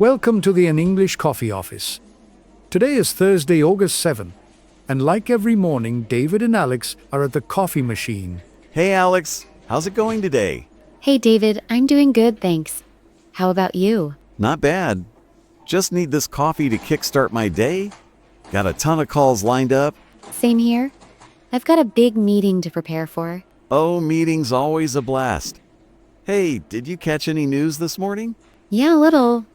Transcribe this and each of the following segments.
Welcome to the An English Coffee Office. Today is Thursday, August 7, and like every morning, David and Alex are at the coffee machine. Hey Alex, how's it going today? Hey David, I'm doing good, thanks. How about you? Not bad. Just need this coffee to kickstart my day. Got a ton of calls lined up. Same here. I've got a big meeting to prepare for. Oh, meetings always a blast. Hey, did you catch any news this morning? Yeah, a little.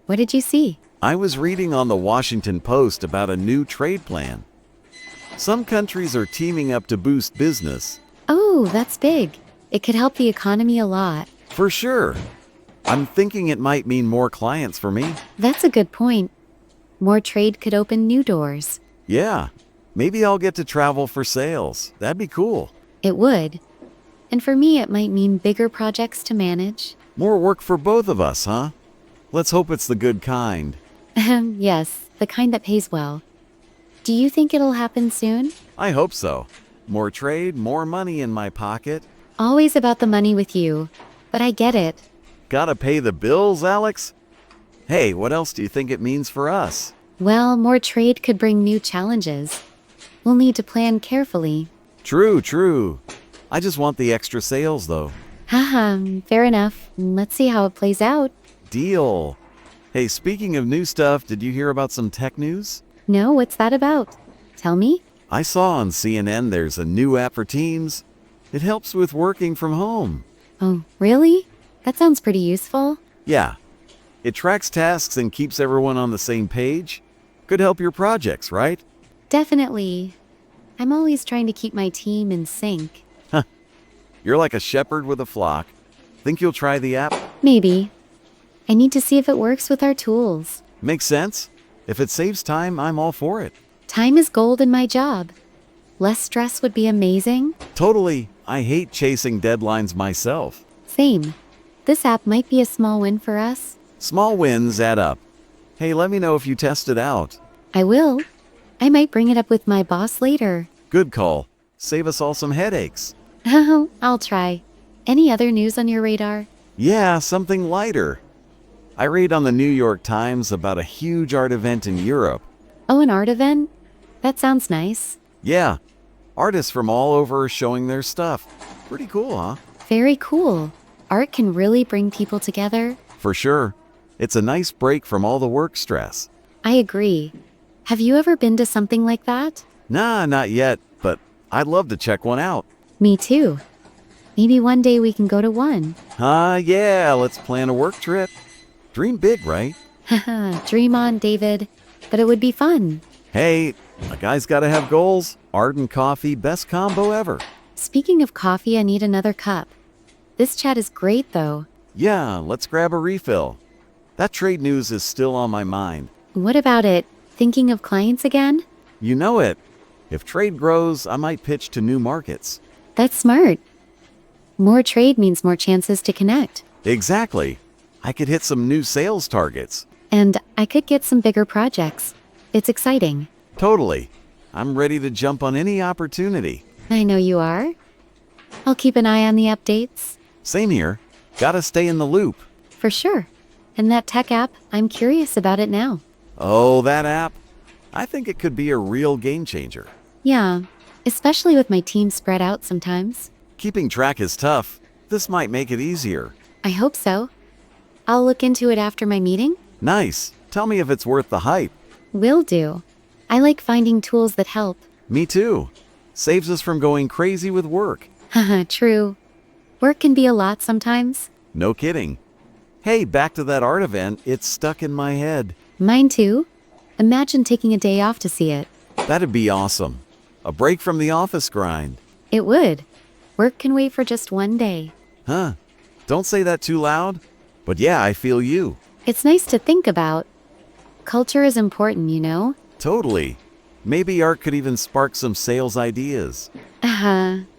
What did you see? I was reading on the Washington Post about a new trade plan. Some countries are teaming up to boost business. Oh, that's big. It could help the economy a lot. For sure. I'm thinking it might mean more clients for me. That's a good point. More trade could open new doors. Yeah, maybe I'll get to travel for sales. That'd be cool. It would. And for me, it might mean bigger projects to manage. More work for both of us, huh? Let's hope it's the good kind. Yes, the kind that pays well. Do you think it'll happen soon? I hope so. More trade, more money in my pocket. Always about the money with you, but I get it. Gotta pay the bills, Alex? Hey, what else do you think it means for us? Well, more trade could bring new challenges. We'll need to plan carefully. True. I just want the extra sales, though. Haha, fair enough. Let's see how it plays out. Deal. Hey, speaking of new stuff, did you hear about some tech news? No, what's that about? Tell me. I saw on CNN there's a new app for teams. It helps with working from home. Oh, really? That sounds pretty useful. Yeah. It tracks tasks and keeps everyone on the same page. Could help your projects, right? Definitely. I'm always trying to keep my team in sync. You're like a shepherd with a flock. Think you'll try the app? Maybe. I need to see if it works with our tools. Makes sense. If it saves time, I'm all for it. Time is gold in my job. Less stress would be amazing. Totally. I hate chasing deadlines myself. Same. This app might be a small win for us. Small wins add up. Hey, let me know if you test it out. I will. I might bring it up with my boss later. Good call. Save us all some headaches. Oh, I'll try. Any other news on your radar? Yeah, something lighter. I read on the New York Times about a huge art event in Europe. Oh, an art event? That sounds nice. Yeah, artists from all over are showing their stuff. Pretty cool, huh? Very cool. Art can really bring people together. For sure. It's a nice break from all the work stress. I agree. Have you ever been to something like that? Nah, not yet, but I'd love to check one out. Me too. Maybe one day we can go to one. Yeah, let's plan a work trip. Dream big, right? Haha, dream on, David. But it would be fun. Hey, a guy's gotta have goals. Art and coffee, best combo ever. Speaking of coffee, I need another cup. This chat is great, though. Yeah, let's grab a refill. That trade news is still on my mind. What about it? Thinking of clients again? You know it. If trade grows, I might pitch to new markets. That's smart. More trade means more chances to connect. Exactly. I could hit some new sales targets. And I could get some bigger projects. It's exciting. Totally. I'm ready to jump on any opportunity. I know you are. I'll keep an eye on the updates. Same here. Gotta stay in the loop. For sure. And that tech app, I'm curious about it now. Oh, that app. I think it could be a real game changer. Yeah, especially with my team spread out sometimes. Keeping track is tough. This might make it easier. I hope so. I'll look into it after my meeting. Nice. Tell me if it's worth the hype. Will do. I like finding tools that help. Me too. Saves us from going crazy with work. Haha, true. Work can be a lot sometimes. No kidding. Hey, back to that art event. It's stuck in my head. Mine too. Imagine taking a day off to see it. That'd be awesome. A break from the office grind. It would. Work can wait for just one day. Huh. Don't say that too loud. But yeah, I feel you. It's nice to think about. Culture is important, you know? Totally. Maybe art could even spark some sales ideas.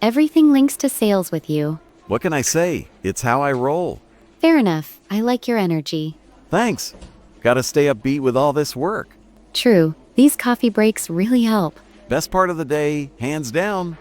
Everything links to sales with you. What can I say? It's how I roll. Fair enough. I like your energy. Thanks. Gotta stay upbeat with all this work. True. These coffee breaks really help. Best part of the day, hands down.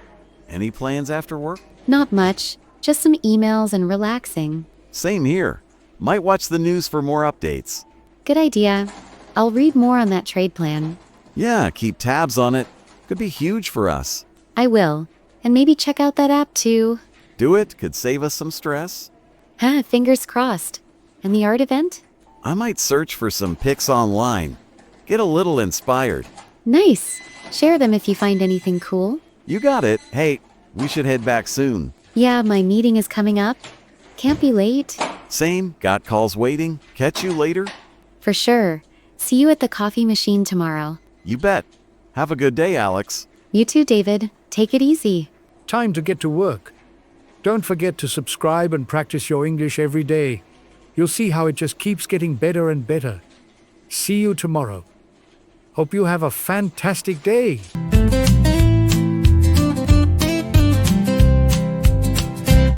Any plans after work? Not much. Just some emails and relaxing. Same here. Might watch the news for more updates. Good idea. I'll read more on that trade plan. Yeah, keep tabs on it. Could be huge for us. I will. And maybe check out that app too. Do it, could save us some stress. Fingers crossed. And the art event? I might search for some pics online. Get a little inspired. Nice. Share them if you find anything cool. You got it. Hey, we should head back soon. Yeah, my meeting is coming up. Can't be late. Same, got calls waiting. Catch you later? For sure. See you at the coffee machine tomorrow. You bet. Have a good day, Alex. You too, David. Take it easy. Time to get to work. Don't forget to subscribe and practice your English every day. You'll see how it just keeps getting better and better. See you tomorrow. Hope you have a fantastic day.